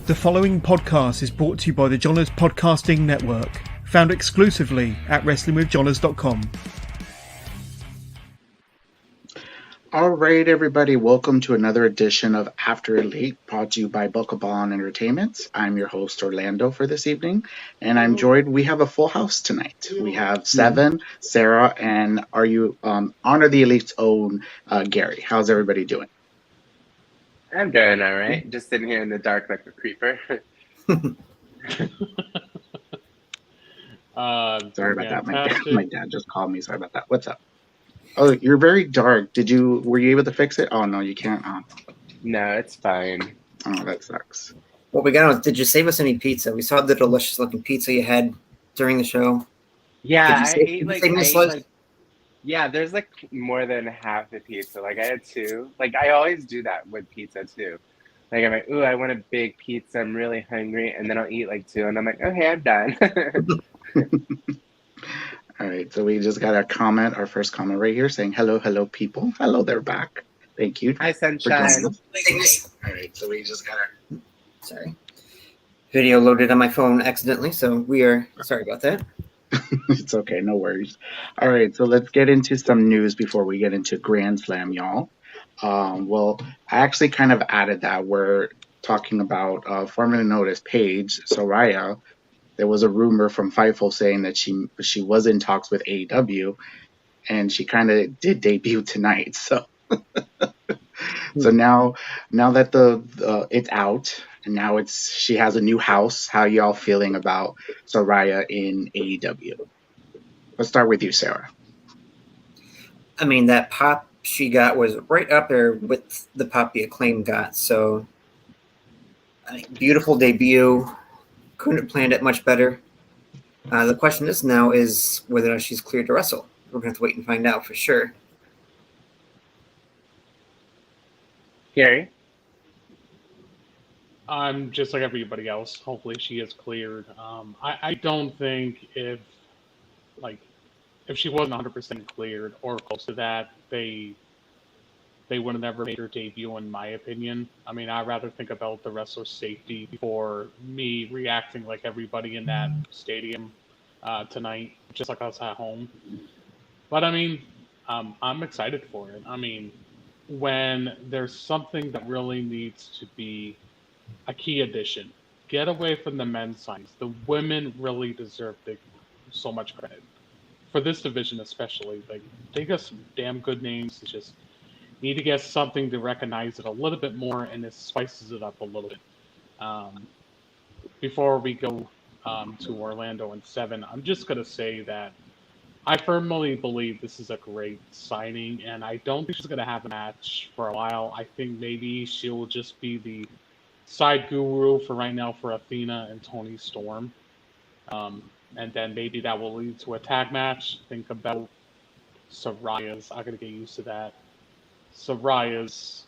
The following podcast is brought to you by the Johners Podcasting Network, found exclusively at WrestlingWithJohners.com. All right, everybody, welcome to another edition of After Elite, brought to you by Bucklebomb Entertainment. I'm your host, Orlando, for this evening, and I'm joined. We have a full house tonight. We have Seven, Sarah, and Honor the Elite's own Gary. How's everybody doing? I'm doing all right. Just sitting here in the dark like a creeper. Sorry about that. My dad just called me. Sorry about that. What's up? Oh, you're very dark. Were you able to fix it? Oh, no, you can't. Oh. No, it's fine. Oh, that sucks. What we got? Did you save us any pizza? We saw the delicious looking pizza you had during the show. Yeah, I ate yeah, there's like more than half the pizza. Like I had two. Like I always do that with pizza too. Like I'm like, ooh, I want a big pizza. I'm really hungry, and then I'll eat like two, and I'm like, okay, I'm done. All right, so we just got our first comment right here saying, hello, people. Hello, they're back. Thank you. Hi, sunshine. All right, so we just got Sorry. Video loaded on my phone accidentally, so we are sorry about that. It's okay, no worries. All right, so let's get into some news before we get into Grand Slam, y'all. Well, I actually kind of added that. We're talking about formerly known as Paige, Saraya. There was a rumor from Fightful saying that she was in talks with AEW, and she kind of did debut tonight. So, so now that it's out, and now she has a new house. How y'all feeling about Saraya in AEW? Let's start with you, Sarah. I mean, that pop she got was right up there with the pop the Acclaim got. So, beautiful debut. Couldn't have planned it much better. The question is whether or not she's cleared to wrestle. We're going to have to wait and find out for sure. Gary? I'm just like everybody else. Hopefully she is cleared. I don't think if she wasn't 100% cleared or close to that, they would have never made her debut, in my opinion. I mean, I'd rather think about the wrestler's safety before me reacting like everybody in that stadium tonight, just like us at home. But I mean, I'm excited for it. I mean, when there's something that really needs to be a key addition, get away from the men's signs. The women really deserve so much credit for this division, especially. Like, they got some damn good names. It's just need to get something to recognize it a little bit more, and it spices it up a little bit. Before we go to Orlando and Seven, I'm just going to say that I firmly believe this is a great signing, and I don't think she's going to have a match for a while. I think maybe she'll just be the side guru for right now for Athena and Toni Storm. And then maybe that will lead to a tag match. Think about Saraya's. I got to get used to that. Saraya's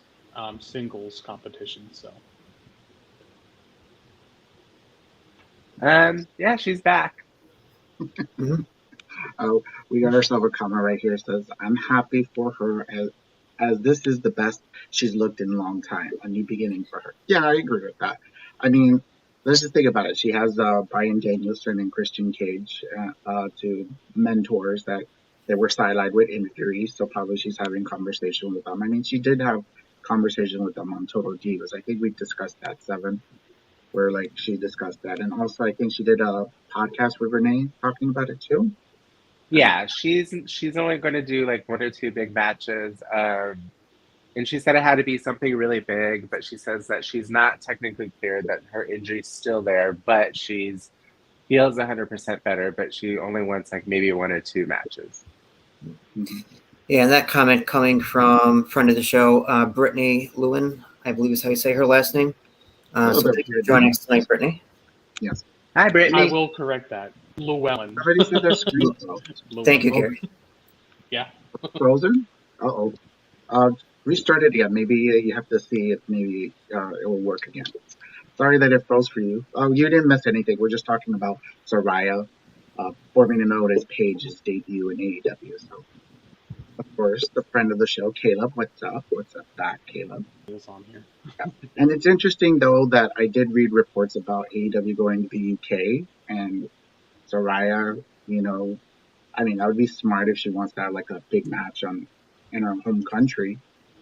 singles competition. So, yeah, she's back. Oh, we got ourselves a comment right here. It says, I'm happy for her as this is the best she's looked in a long time. A new beginning for her. Yeah, I agree with that. I mean, let's just think about it. She has Bryan Danielson and Christian Cage to mentors that they were sidelined with injuries, so probably she's having conversation with them. I mean, she did have conversation with them on Total Divas. I think we discussed that, Seven, where she discussed that. And also I think she did a podcast with Renee talking about it too. Yeah, she's only going to do like one or two big matches. And she said it had to be something really big, but she says that she's not technically cleared, that her injury's still there, but feels 100% better, but she only wants like maybe one or two matches. Mm-hmm. Yeah, and that comment coming from friend of the show, Brittany Lewin, I believe is how you say her last name. So thank you for joining us tonight, Brittany. Yes. Hi, Brittany. I will correct that. Llewellyn. I already said that screen. Thank you, Gary. Yeah. Frozen? Uh-oh. Restart it again. Maybe you have to see if maybe it will work again. Sorry that it froze for you. Oh, you didn't miss anything. We're just talking about Saraya, formerly known as Paige's debut in AEW. So Of course, the friend of the show, Caleb. What's up? What's up, that Caleb? Is on here. Yeah. And it's interesting though that I did read reports about AEW going to the UK and Saraya. You know, I mean, that would be smart if she wants to have like a big match in her home country.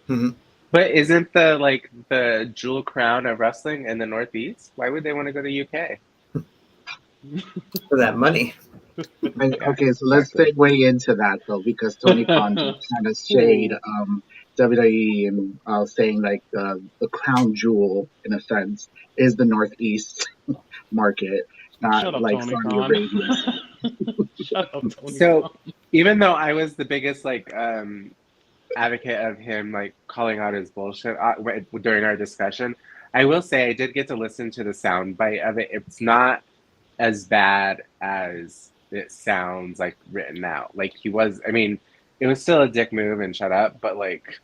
Hmm. But isn't the jewel crown of wrestling in the Northeast? Why would they want to go to UK? For that money. Okay, so let's segue into that though, because Tony Khan did kind of shade WWE and saying like the crown jewel in a sense is the Northeast market, not Shut up, like Tony Saudi Khan. Arabia. Shut up, Tony So Khan. even though I was the biggest advocate of him like calling out his bullshit during our discussion, I will say I did get to listen to the soundbite of it. It's not as bad as it sounds like written out. Like he was, I mean, it was still a dick move and shut up, but like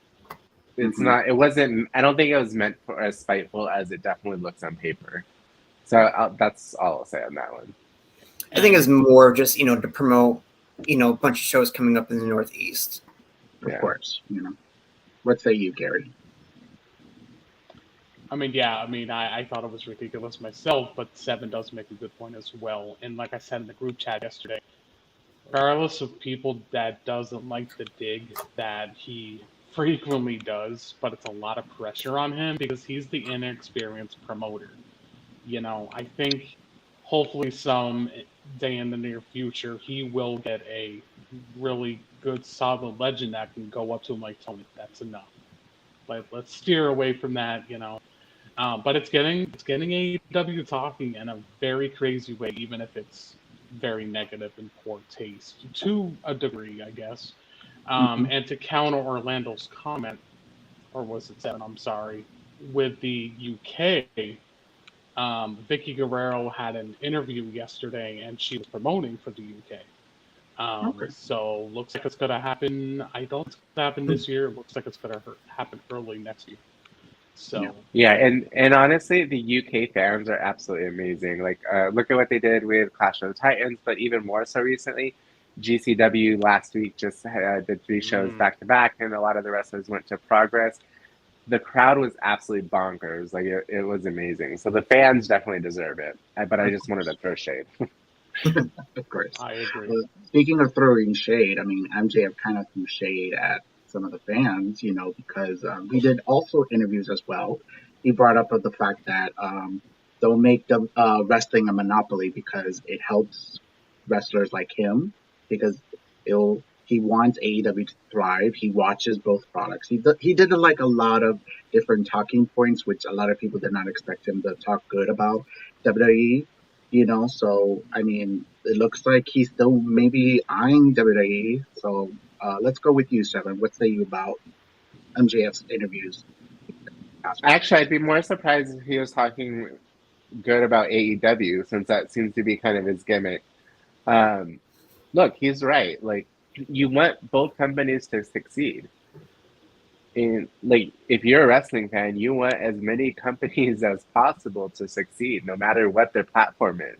it's not. It wasn't. I don't think it was meant for as spiteful as it definitely looks on paper. So that's all I'll say on that one. I think it's more just, to promote, a bunch of shows coming up in the Northeast. Of course, What say you, Gary? I mean, yeah, I thought it was ridiculous myself, but Seven does make a good point as well. And like I said in the group chat yesterday, regardless of people that doesn't like the dig that he frequently does, but it's a lot of pressure on him because he's the inexperienced promoter. I think hopefully some day in the near future, he will get a really good, solid legend that can go up to him like, Tony, that's enough. Let's steer away from that, But it's getting AEW talking in a very crazy way, even if it's very negative and poor taste to a degree, I guess. And to counter Orlando's comment, or was it Seven? I'm sorry, with the UK. Vicky Guerrero had an interview yesterday, and she was promoting for the UK. So looks like it's going to happen. I don't think it's going to happen this year. It looks like it's going to happen early next year. So yeah, and honestly, the UK fans are absolutely amazing. Like, look at what they did with Clash of the Titans, but even more so recently, GCW last week just did 3 shows back to back, and a lot of the wrestlers went to Progress. The crowd was absolutely bonkers. Like it was amazing. So the fans definitely deserve it. But I just wanted to throw shade. Of course. I agree. Speaking of throwing shade, I mean, MJF kind of threw shade at some of the fans, because he did also interviews as well. He brought up the fact that don't make the wrestling a monopoly because it helps wrestlers like him because he wants AEW to thrive. He watches both products. He did like a lot of different talking points, which a lot of people did not expect him to talk good about WWE. So I mean, it looks like he's still maybe eyeing WWE. So let's go with you, Seven. What say you about MJF's interviews? Actually, I'd be more surprised if he was talking good about AEW, since that seems to be kind of his gimmick. Look, he's right. Like, you want both companies to succeed. And like, if you're a wrestling fan, you want as many companies as possible to succeed, no matter what their platform is.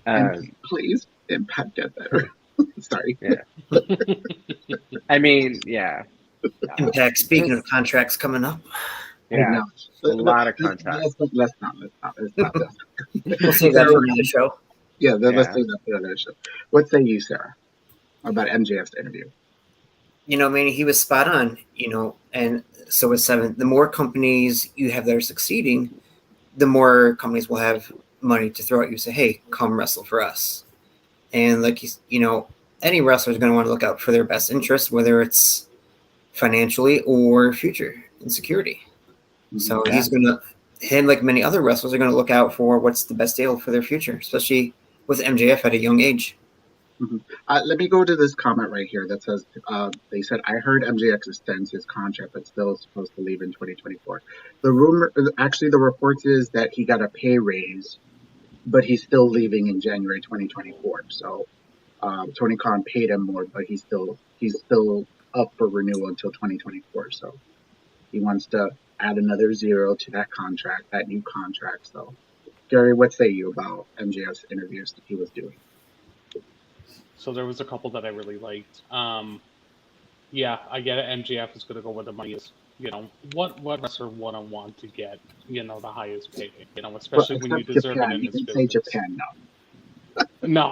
And please, Impact get better. Sorry. Yeah. I mean, yeah. Impact. Speaking of contracts coming up, Yeah, a lot of contracts. Let's not. we'll save that for another show. Yeah, let's save that for another show. What say you, Sarah, about MJF's interview? He was spot on, and so was Seven. The more companies you have that are succeeding, the more companies will have money to throw at you and say, hey, come wrestle for us. And like, any wrestler is going to want to look out for their best interest, whether it's financially or future and security. So him, like many other wrestlers, are going to look out for what's the best deal for their future, especially with MJF at a young age. Let me go to this comment right here that says, they said, I heard MJF extends his contract, but still is supposed to leave in 2024. The report is that he got a pay raise, but he's still leaving in January 2024. So Tony Khan paid him more, but he's still up for renewal until 2024. So he wants to add another 0 to that new contract. So, Gary, what say you about MJF's interviews that he was doing? So there was a couple that I really liked. Yeah, I get it. MJF is going to go where the money is. What wrestler wouldn't want to get, the highest pay, Well, especially when you except deserve it Japan. in He this didn't say business. Japan. No, No.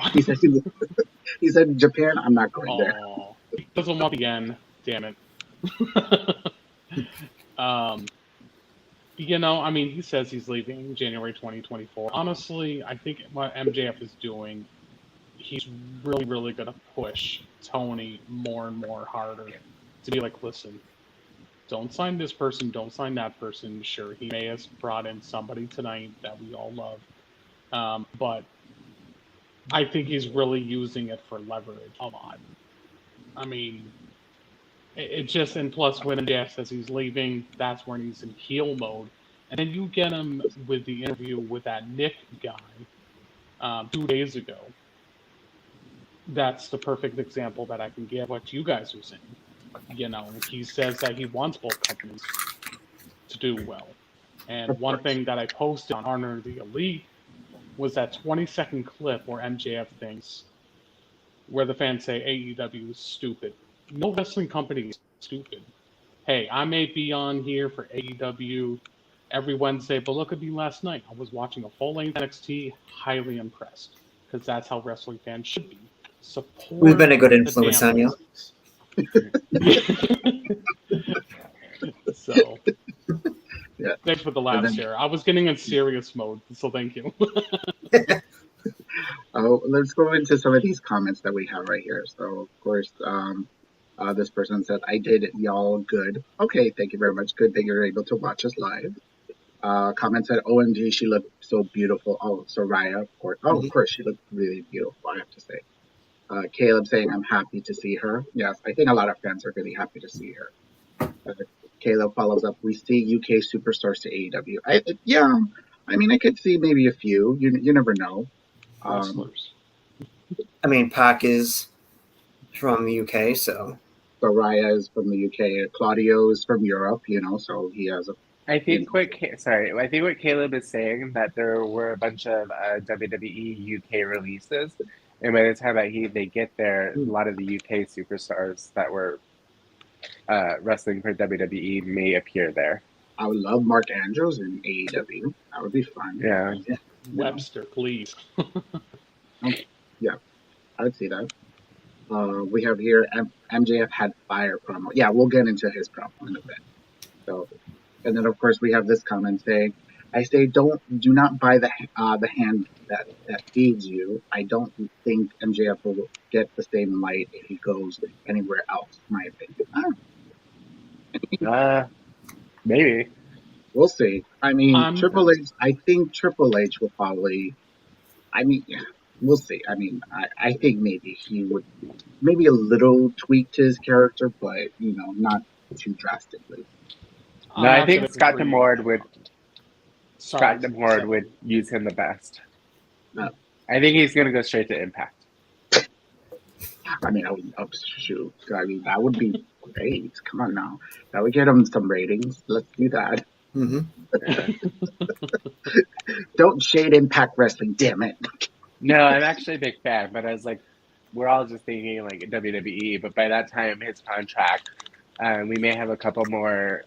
he said Japan. I'm not going there. Oh, he doesn't want the yen. Damn it. He says he's leaving January 2024. Honestly, I think what MJF is doing, he's really, really going to push Tony more and more harder to be like, listen, don't sign this person, don't sign that person. Sure, he may have brought in somebody tonight that we all love, but I think he's really using it for leverage a lot. I mean, and plus when MJF says he's leaving, that's when he's in heel mode. And then you get him with the interview with that Nick guy 2 days ago. That's the perfect example that I can give what you guys are saying. He says that he wants both companies to do well. And Of one course. thing that I posted on Honor the Elite was that 20-second clip where MJF thinks, where the fans say AEW is stupid. No wrestling company is stupid. Hey, I may be on here for AEW every Wednesday, but look at me last night. I was watching a full-length NXT, highly impressed, because that's how wrestling fans should be. Who's Support been a good the influence damn on you? So, Yeah. thanks for the And laughs then, here. I was getting in serious mode, so thank you. let's go into some of these comments that we have right here. So, of course, this person said, "I did y'all good." Okay, thank you very much. Good that you're able to watch us live. Comment said, "OMG, she looked so beautiful." Oh, Saraya, of course. Oh, of course, she looked really beautiful, I have to say. Caleb saying, "I'm happy to see her." Yes, I think a lot of fans are really happy to see her. Caleb follows up, "We see UK superstars to AEW." Yeah, I mean, I could see maybe a few. You never know. Wrestlers. I mean, Pac is from the UK, so Saraya is from the UK. Claudio is from Europe, so he has a, I you think know, I think what Caleb is saying that there were a bunch of WWE UK releases, and by the time that they get there, a lot of the UK superstars that were wrestling for WWE may appear there. I would love Mark Andrews in AEW. That would be fun. Yeah. Webster, please. Yeah, I would see that. We have here MJF had fire promo. Yeah, we'll get into his promo in a bit. So, and then of course we have this comment saying, "I say do not buy the hand that feeds you. I don't think MJF will get the same light if he goes anywhere else." My opinion. Maybe. We'll see. I mean, I'm Triple H. I think Triple H will probably. I mean, we'll see. I mean, I think maybe he would maybe a little tweak to his character, but not too drastically. No, I'm I not think going to agree with that. Scott Sorry. D'Amore would use him the best. No. I think he's gonna go straight to Impact. I mean, shoot. I mean, that would be great. Come on now, that would get him some ratings. Let's do that. Don't shade Impact Wrestling, damn it. No, I'm actually a big fan, but I was like, we're all just thinking like WWE. But by that time, his contract, we may have a couple more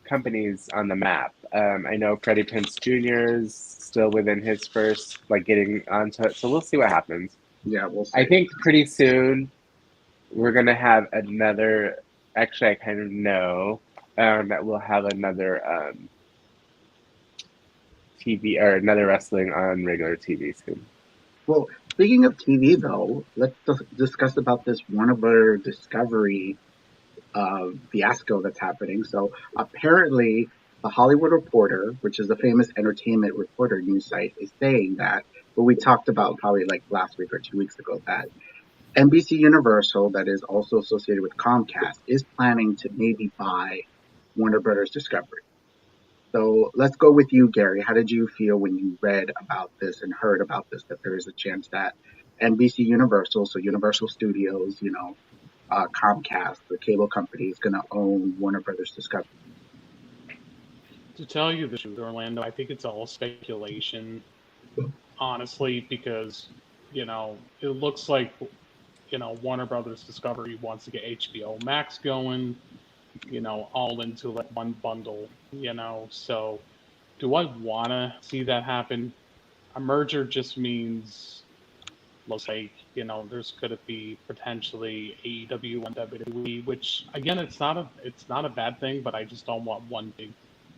companies on the map. I know Freddie Prinze Jr. is still within his first, like getting onto it. So we'll see what happens. Yeah, we'll see. I think pretty soon we're gonna have another. Actually, I kind of know that we'll have another TV or another wrestling on regular TV soon. Well, speaking of TV, though, let's discuss about this Warner Brothers Discovery fiasco that's happening. So apparently, the Hollywood Reporter, which is a famous entertainment reporter news site, is saying that what we talked about probably like last week or 2 weeks ago, that NBC Universal, that is also associated with Comcast, is planning to maybe buy Warner Brothers Discovery. So let's go with you, Gary. How did you feel when you read about this and heard about this, that there is a chance that NBC Universal, so Universal Studios, Comcast, the cable company, is going to own Warner Brothers Discovery? To tell you the truth, Orlando, I think it's all speculation, honestly, because, it looks like Warner Brothers Discovery wants to get HBO Max going, all into like one bundle, So do I want to see that happen? A merger just means, let's say, there's going to be potentially AEW and WWE, which again, it's not a bad thing, but I just don't want one big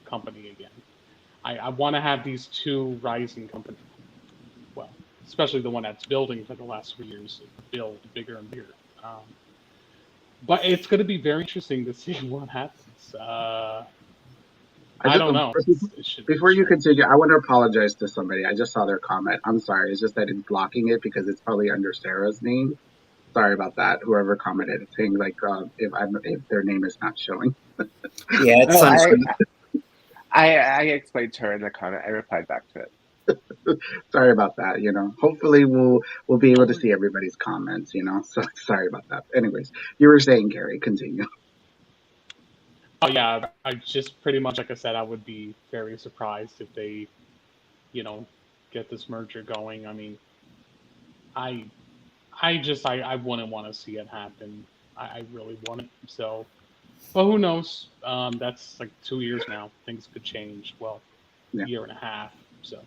company again. I want to have these two rising companies. Well, especially the one that's building for the last 3 years, build bigger and bigger. But it's going to be very interesting to see what happens. I don't know. Before you continue, I want to apologize to somebody. I just saw their comment. I'm sorry. It's just that it's blocking it because it's probably under Sarah's name. Sorry about that. Whoever commented, saying like if their name is not showing. Yeah, it's I explained to her in the comment. I replied back to it. Sorry about that. Hopefully we'll be able to see everybody's comments. So sorry about that. Anyways, you were saying, Gary, continue. Oh yeah, I just pretty much, like I said, I would be very surprised if they, get this merger going. I mean, I wouldn't want to see it happen. I really wouldn't. So, but who knows? That's like 2 years now. Things could change. Well, Yeah. year and a half. So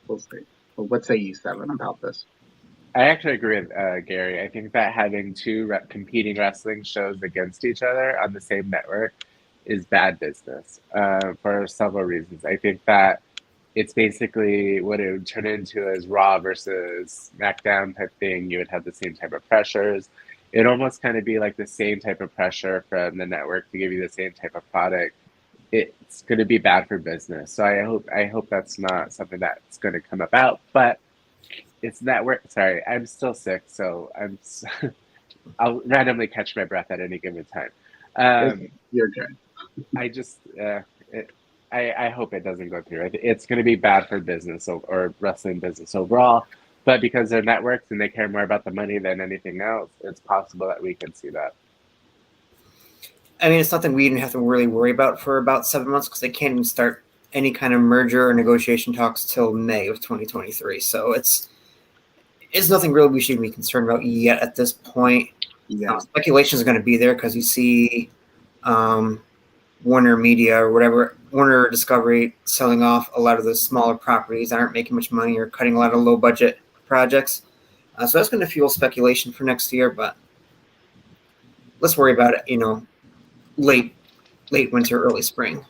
We'll see. Well, what say you, Seven, about this? I actually agree with Gary. I think that having two competing wrestling shows against each other on the same network is bad business for several reasons. I think that it's basically what it would turn into as Raw versus SmackDown type thing. You would have the same type of pressures. It'd almost kind of be like the same type of pressure from the network to give you the same type of product. It's going to be bad for business. So I hope that's not something that's going to come about. But it's network. Sorry, I'm still sick, so I'll randomly catch my breath at any given time. You're good. I just I hope it doesn't go through. It's going to be bad for business or wrestling business overall. But because they're networks and they care more about the money than anything else, it's possible that we can see that. I mean, it's something we didn't have to really worry about for about 7 months because they can't even start any kind of merger or negotiation talks till May of 2023. So it's nothing really we should be concerned about yet at this point. Yeah. Speculation is going to be there because you see Warner Media or whatever, Warner Discovery selling off a lot of the smaller properties that aren't making much money or cutting a lot of low budget projects. So that's going to fuel speculation for next year, but let's worry about it, late winter, early spring.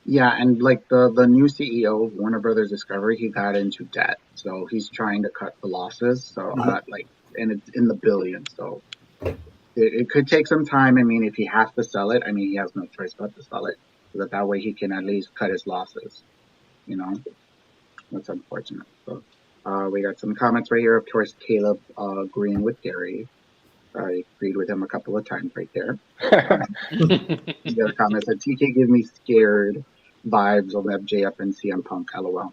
Yeah, and like the new CEO of Warner Brothers Discovery, he got into debt, so he's trying to cut the losses. So and it's in the billions. So it could take some time. I mean, if he has to sell it, he has no choice but to sell it, so that way he can at least cut his losses. That's unfortunate. So we got some comments right here. Of course, Caleb agreeing with Gary. I agreed with him a couple of times right there. The other comment said, TK give me scared vibes of MJF and CM Punk, LOL.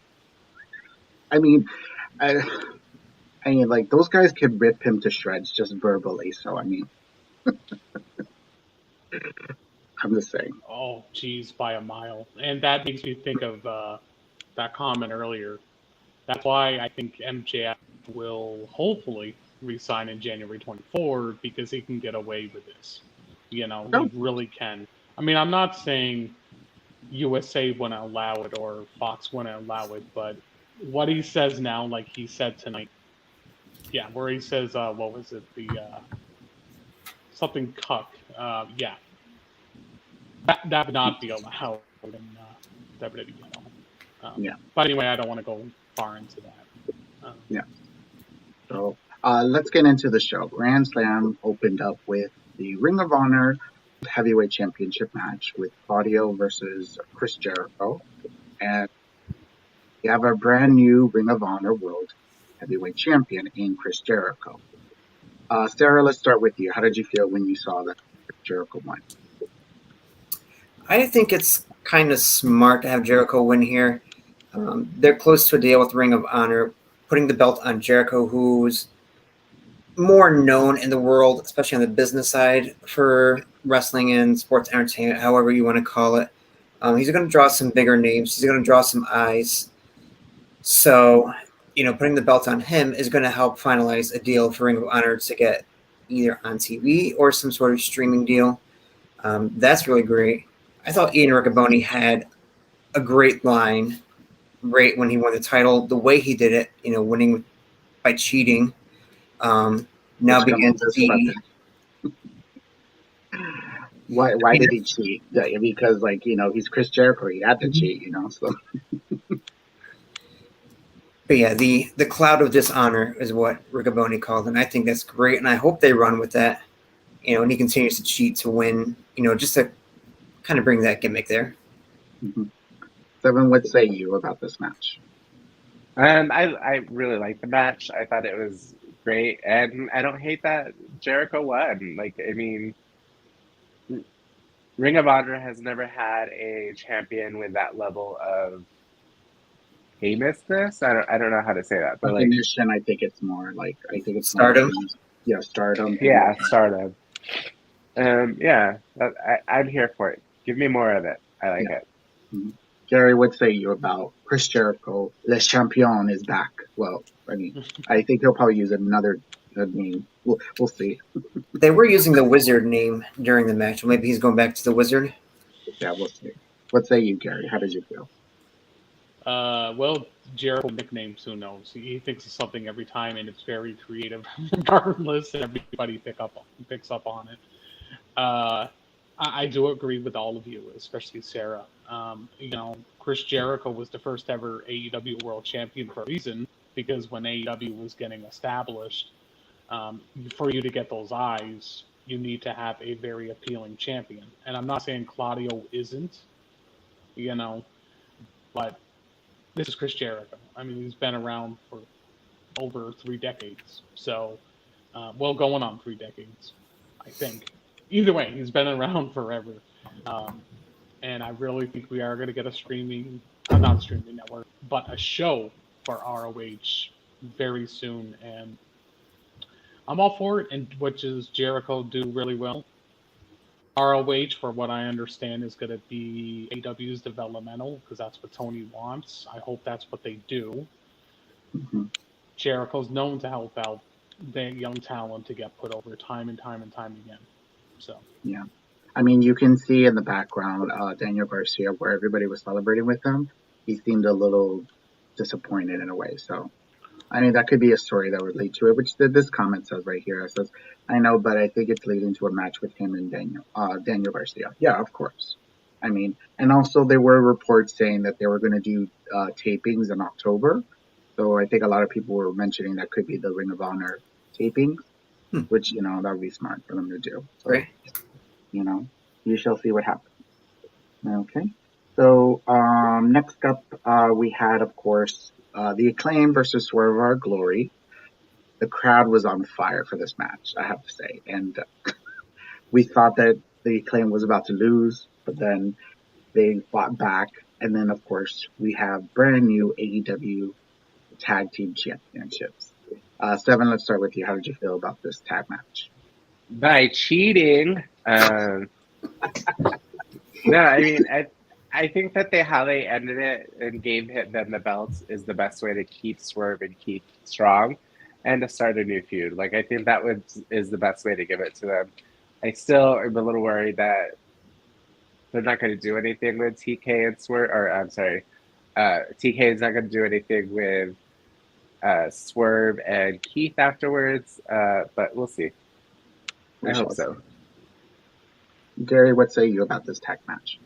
I mean, like, those guys could rip him to shreds just verbally, so, I'm just saying. Oh, geez, by a mile. And that makes me think of that comment earlier. That's why I think MJF will hopefully resign in January 24 because he can get away with this. He really can. I mean, I'm not saying USA wouldn't allow it or Fox wouldn't allow it, but what he says now, like he said tonight, where he says, what was it, the something cuck, that would not be allowed in WWE at all. But anyway, I don't want to go far into that. So let's get into the show. Grand Slam opened up with the Ring of Honor Heavyweight Championship match with Claudio versus Chris Jericho. And we have our brand new Ring of Honor World Heavyweight Champion in Chris Jericho. Sarah, let's start with you. How did you feel when you saw that Chris Jericho won? I think it's kind of smart to have Jericho win here. They're close to a deal with Ring of Honor, putting the belt on Jericho, who's more known in the world, especially on the business side, for wrestling and sports entertainment, however you want to call it. He's going to draw some bigger names. He's going to draw some eyes. So, putting the belt on him is going to help finalize a deal for Ring of Honor to get either on TV or some sort of streaming deal. That's really great. I thought Ian Riccoboni had a great line right when he won the title. The way he did it, winning by cheating, now begins the... Why did he cheat? Because, he's Chris Jericho. He had to cheat, so... But yeah, the cloud of dishonor is what Riccoboni called it, and I think that's great, and I hope they run with that, and he continues to cheat to win, just to kind of bring that gimmick there. Mm-hmm. Seven, what say you about this match? I really liked the match. I thought it was great, and I don't hate that Jericho won. Ring of Honor has never had a champion with that level of famousness. I don't know how to say that, but recognition. I think it's more stardom. Stardom. Yeah, stardom. I'm here for it. Give me more of it. I like it. Mm-hmm. Gary, what say you about Chris Jericho? Le Champion is back. Well, I think he'll probably use another name. We'll see. They were using the Wizard name during the match. Maybe he's going back to the Wizard. Yeah, we'll see. What say you, Gary? How did you feel? Well, Jericho nicknames, who knows? He thinks of something every time, and it's very creative, regardless, and everybody picks up on it. I do agree with all of you, especially Sarah. Chris Jericho was the first ever AEW World Champion for a reason, because when AEW was getting established, for you to get those eyes, you need to have a very appealing champion. And I'm not saying Claudio isn't, but this is Chris Jericho. I mean, he's been around for over 3 decades. So, going on 3 decades, I think. Either way, he's been around forever. And I really think we are going to get not a streaming network, but a show for ROH very soon. And I'm all for it, and which is Jericho do really well. ROH, for what I understand, is going to be AEW's developmental, because that's what Tony wants. I hope that's what they do. Mm-hmm. Jericho's known to help out the young talent to get put over time and time and time again. So yeah, I mean, you can see in the background Daniel Garcia, where everybody was celebrating with him. He seemed a little disappointed in a way. So, I mean, that could be a story that would lead to it, which this comment says right here. It says, I know, but I think it's leading to a match with him and Daniel Garcia. Yeah, of course. I mean, and also there were reports saying that they were going to do tapings in October. So I think a lot of people were mentioning that could be the Ring of Honor tapings, which, that would be smart for them to do. So, right. You shall see what happens. Okay. So next up, we had, of course, the Acclaim versus Swerve Our Glory. The crowd was on fire for this match, I have to say. And we thought that the Acclaim was about to lose, but then they fought back. And then, of course, we have brand new AEW Tag Team Championships. Seven, let's start with you. How did you feel about this tag match? By cheating. No, I mean, I think that how they ended it and gave them the belts is the best way to keep Swerve and keep strong, and to start a new feud. I think that is the best way to give it to them. I still am a little worried that they're not going to do anything with TK and Swerve, or I'm sorry, TK is not going to do anything with Swerve and Keith afterwards, but we'll see. I hope so. Gary, what say you about this tag match?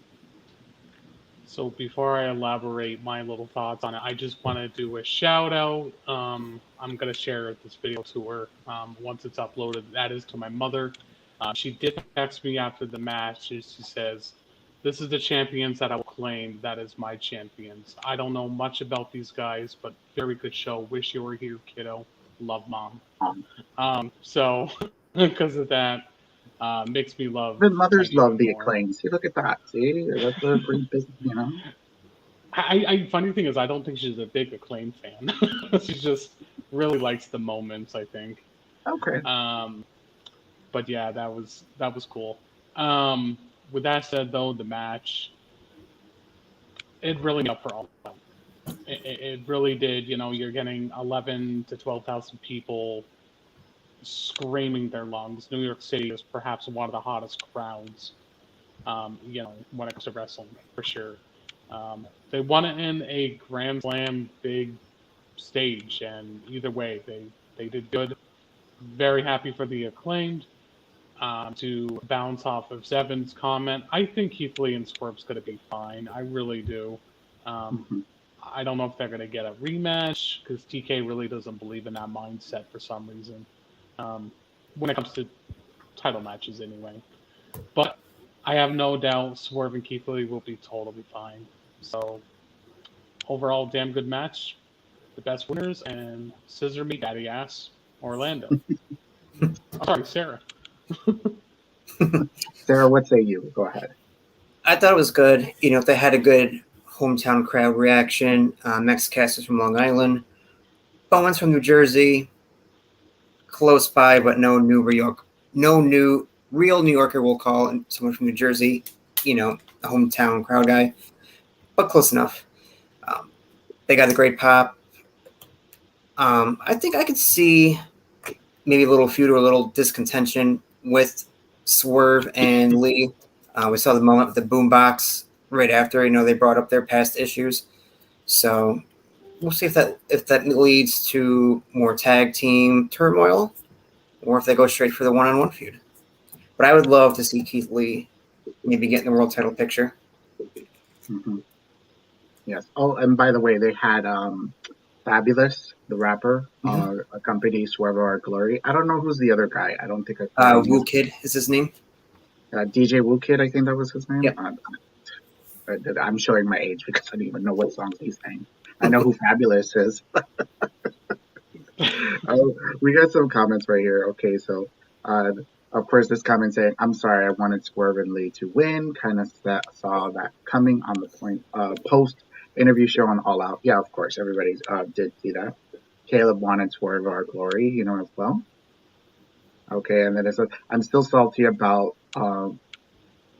So before I elaborate my little thoughts on it, I just want to do a shout out. I'm going to share this video to her once it's uploaded. That is to my mother. She did text me after the match. She says, "This is the champions that I will claim. That is my champions. I don't know much about these guys, but very good show. Wish you were here, kiddo. Love, Mom." So because of that, makes me love. The mothers love the Acclaim. See, look at that. See, that's a great business, Funny thing is, I don't think she's a big Acclaim fan. She just really likes the moments, I think. Okay. But yeah, that was cool. With that said, though, the match, it really made up for all of them. It really did. You're getting 11 to 12,000 people screaming their lungs. New York City is perhaps one of the hottest crowds, when it comes to wrestling, for sure. They won it in a Grand Slam big stage, and either way, they did good. Very happy for the Acclaimed. To bounce off of Zevin's comment, I think Keith Lee and Swerve's going to be fine. I really do. Mhm. I don't know if they're going to get a rematch because TK really doesn't believe in that mindset for some reason. When it comes to title matches, anyway. But I have no doubt Swerve and Keith Lee will be totally fine. So overall, damn good match. The best winners and scissor me daddy ass Orlando. Oh, sorry, Sarah. Sarah, what say you? Go ahead. I thought it was good. If they had a good hometown crowd reaction. Max Cass is from Long Island. Bowen's from New Jersey. Close by, but no new real New Yorker will call, and someone from New Jersey, a hometown crowd guy, but close enough. They got a great pop. I think I could see maybe a little feud or a little discontention with Swerve and Lee. We saw the moment with the boombox right after. They brought up their past issues, so we'll see if that leads to more tag team turmoil, or if they go straight for the one-on-one feud. But I would love to see Keith Lee maybe get in the world title picture. Mm-hmm. Yes. Oh, and by the way, they had Fabulous, the rapper, accompany Swerve Our Glory. I don't know who's the other guy. I don't think I. Woo Kid is his name. DJ Woo Kid, I think that was his name. Yep. I'm showing my age because I don't even know what songs he's sang. I know who Fabulous is. Oh, we got some comments right here. Okay, so of course this comment saying, "I'm sorry, I wanted Swerve and Lee to win." Kind of saw that coming on the post interview show on All Out. Yeah, of course, everybody did see that. Caleb wanted Swerve Our Glory, as well. Okay, and then it says, "I'm still salty about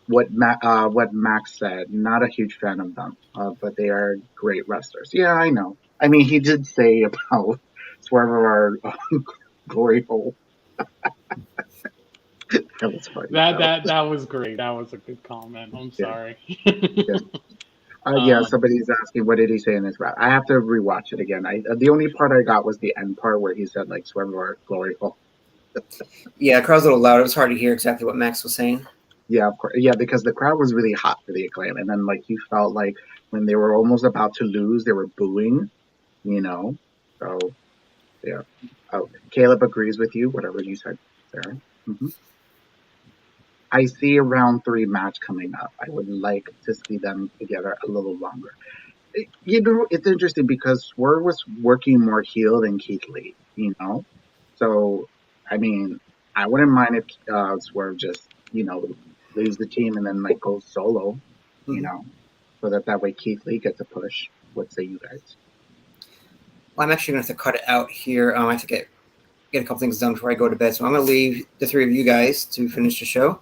what Max said. Not a huge fan of them, but they are great wrestlers." Yeah, I know. I mean, he did say about Swerve Our Glory hole. That was funny. That was great. That was a good comment. I'm Yeah. sorry. Yeah, somebody's asking, what did he say in his rap? I have to rewatch it again. The only part I got was the end part where he said, like, Swerve Our Glory hole. Yeah, the crowd's a little loud. It was hard to hear exactly what Max was saying. Yeah, of course. Yeah, because the crowd was really hot for the Acclaim. And then, like, you felt like when they were almost about to lose, they were booing, So, yeah. Oh, Caleb agrees with you, whatever you said, Sarah. Mm-hmm. I see a round 3 match coming up. I would like to see them together a little longer. It's interesting because Swerve was working more heel than Keith Lee, So, I mean, I wouldn't mind if Swerve just, leaves the team and then, like, goes solo, so that way Keith Lee gets a push. What say you guys? Well, I'm actually going to have to cut it out here. I have to get a couple things done before I go to bed. So I'm going to leave the three of you guys to finish the show.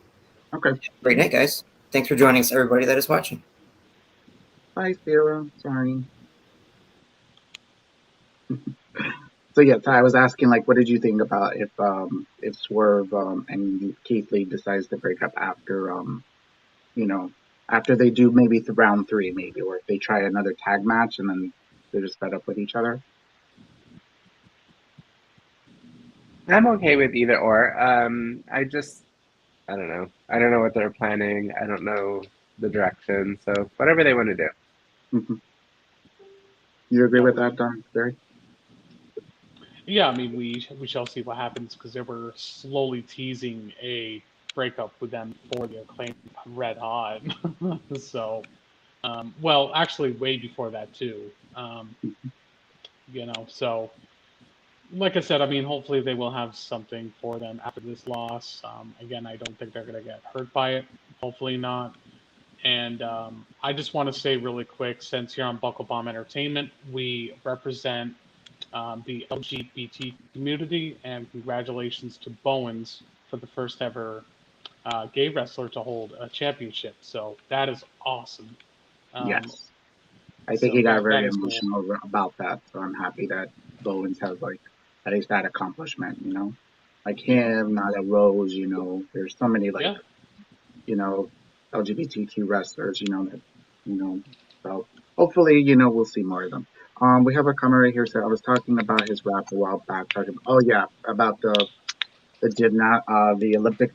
Okay. Great night, guys. Thanks for joining us, everybody that is watching. Bye, Sarah. Sorry. So yeah, I was asking, like, what did you think about if Swerve and Keith Lee decides to break up after after they do maybe round 3, maybe, or if they try another tag match and then they're just fed up with each other? I'm okay with either or. I don't know. I don't know what they're planning. I don't know the direction. So whatever they want to do. Mm-hmm. You agree with that, Barry? Yeah, I mean, we shall see what happens because they were slowly teasing a breakup with them before the Acclaim red hot. So, well, actually, way before that too. So like I said, I mean, hopefully they will have something for them after this loss. Again, I don't think they're going to get hurt by it. Hopefully not. And I just want to say really quick, since you're on Bucklebomb Entertainment, we represent the LGBT community, and congratulations to Bowens for the first ever gay wrestler to hold a championship. So that is awesome. Yes. I think So he got that very is cool. emotional about that. So I'm happy that Bowens has like at least that accomplishment. Like him, Nyla Rose. There's so many like Yeah. LGBTQ wrestlers. That you know. So hopefully, we'll see more of them. We have a comment right here. So I was talking about his rap a while back. Talking, oh yeah, about the Olympic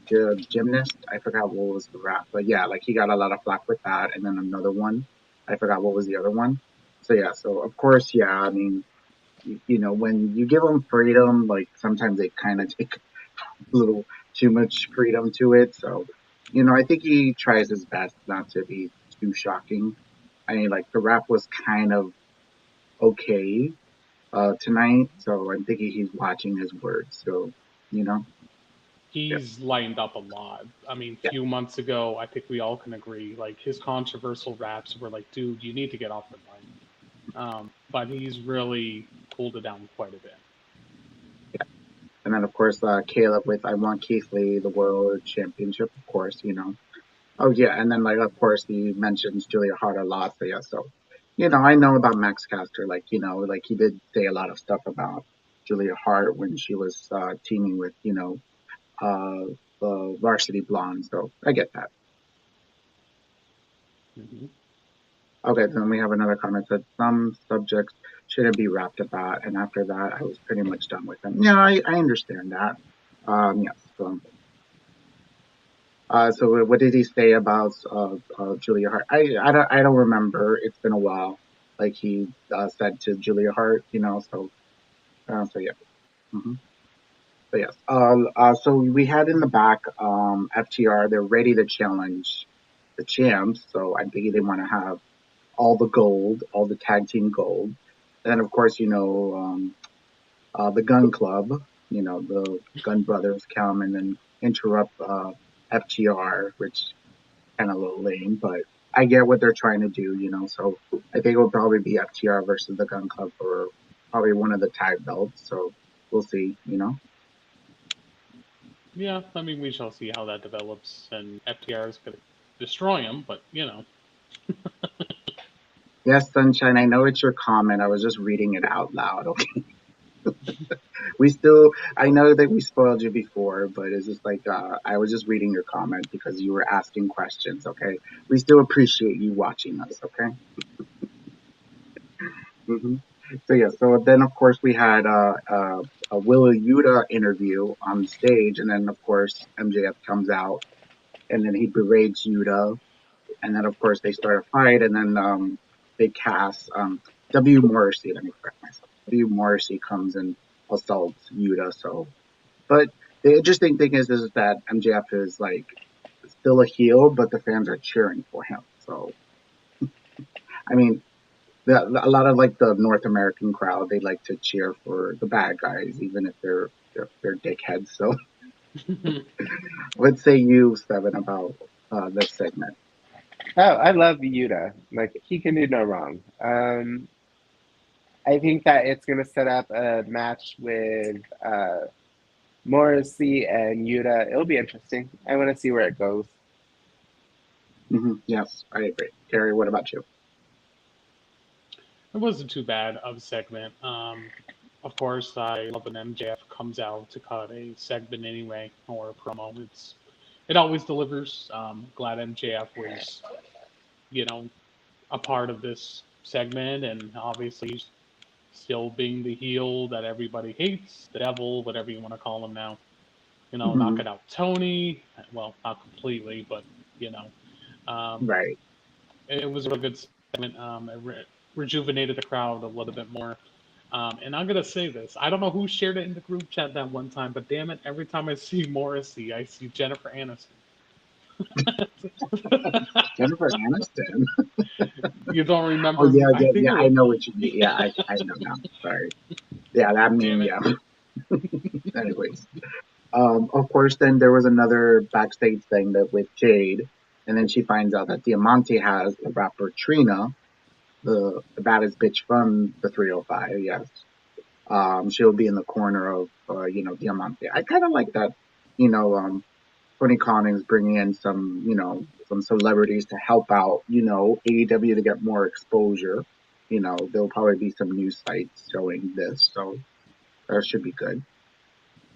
gymnast. I forgot what was the rap, but yeah, like he got a lot of flack with that, and then another one. I forgot what was the other one. So yeah, so of course, yeah. I mean, when you give them freedom, like sometimes they kind of take a little too much freedom to it. So, I think he tries his best not to be too shocking. I mean, like the rap was kind of okay tonight, so I'm thinking he's watching his words. So, yeah, He's lightened up a lot. I mean, a yeah. few months ago, I think we all can agree, like, his controversial raps were like, dude, you need to get off the line. But he's really cooled it down quite a bit. And then, of course, Caleb with I Want Keith Lee, the World Championship, of course. Oh, yeah. And then, like, of course, he mentions Julia Hart a lot. So, yeah. So, I know about Max Caster. Like, like he did say a lot of stuff about Julia Hart when she was teaming with, the Varsity Blonde. So I get that. Hmm. Okay. Then we have another comment that some subjects shouldn't be rapped about. And after that, I was pretty much done with them. Yeah, I understand that. Yes. So what did he say about Julia Hart? I don't remember. It's been a while. Like he said to Julia Hart. So yeah. hmm So yes. So we had in the back FTR. They're ready to challenge the champs. So I'm thinking they want to have all the gold, all the tag team gold. And then of course the Gun Club. The Gun Brothers come and then interrupt FTR, which kind of a little lame, but I get what they're trying to do. So I think it'll probably be FTR versus the Gun Club for probably one of the tag belts. So we'll see. Yeah, I mean, we shall see how that develops, and FTR is going to destroy him, but, Yes, Sunshine, I know it's your comment. I was just reading it out loud. Okay. I know that we spoiled you before, but it's just like, I was just reading your comment because you were asking questions. Okay. We still appreciate you watching us. Okay. hmm So yeah, so then of course we had a Willa Yuta interview on stage, and then of course MJF comes out, and then he berates Yuta, and then of course they start a fight, and then they cast W Morrissey. Let me correct myself. W Morrissey comes and assaults Yuta. So, but the interesting thing is that MJF is like still a heel, but the fans are cheering for him. So I mean, a lot of like the North American crowd, they like to cheer for the bad guys, even if they're dickheads. So, what say you, Seven, about this segment? Oh, I love Yuta. Like he can do no wrong. I think that it's gonna set up a match with Morrissey and Yuta. It'll be interesting. I want to see where it goes. Yes, I agree. Terry, what about you? it wasn't too bad of a segment. Of course, I love when MJF comes out to cut a segment anyway, or a promo. It always delivers. Glad MJF was, you know, a part of this segment, and obviously still being the heel that everybody hates, the devil, whatever you want to call him now. hmm Knocking out Tony. Well, not completely, but you know, um, Right. it was a real good segment. Rejuvenated the crowd a little bit more. And I'm gonna say this: I don't know who shared it in the group chat that one time, but damn it, every time I see Morrissey, I see Jennifer Aniston. Jennifer Aniston. You don't Oh remember? yeah, I yeah, think yeah. it I was. know what you mean. Yeah, I know now. Sorry. Yeah, that Damn meme. it. Yeah. Anyways, of course, then there was another backstage thing that with Jade, and then she finds out that Diamante has the rapper Trina, the baddest bitch from the 305. Yes. She'll be in the corner of Diamante. I kind of like that. You know, Tony Khan is bringing in some celebrities to help out, AEW to get more exposure. there'll probably be some news sites showing this, so that should be good.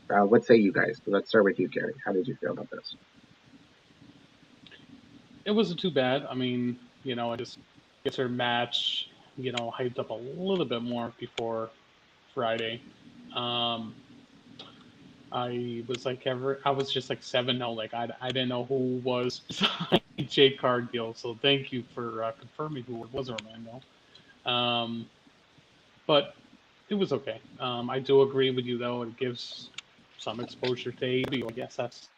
What say you guys? Let's start with you, Gary. How did you feel about this? It wasn't too bad. I mean, I just gets her match, hyped up a little bit more before Friday. I was just like 7-0. Like I didn't know who was beside Jade Cargill. So thank you for confirming who it was, Orlando. But it was okay. I do agree with you though. It gives some exposure to AEW. I guess that's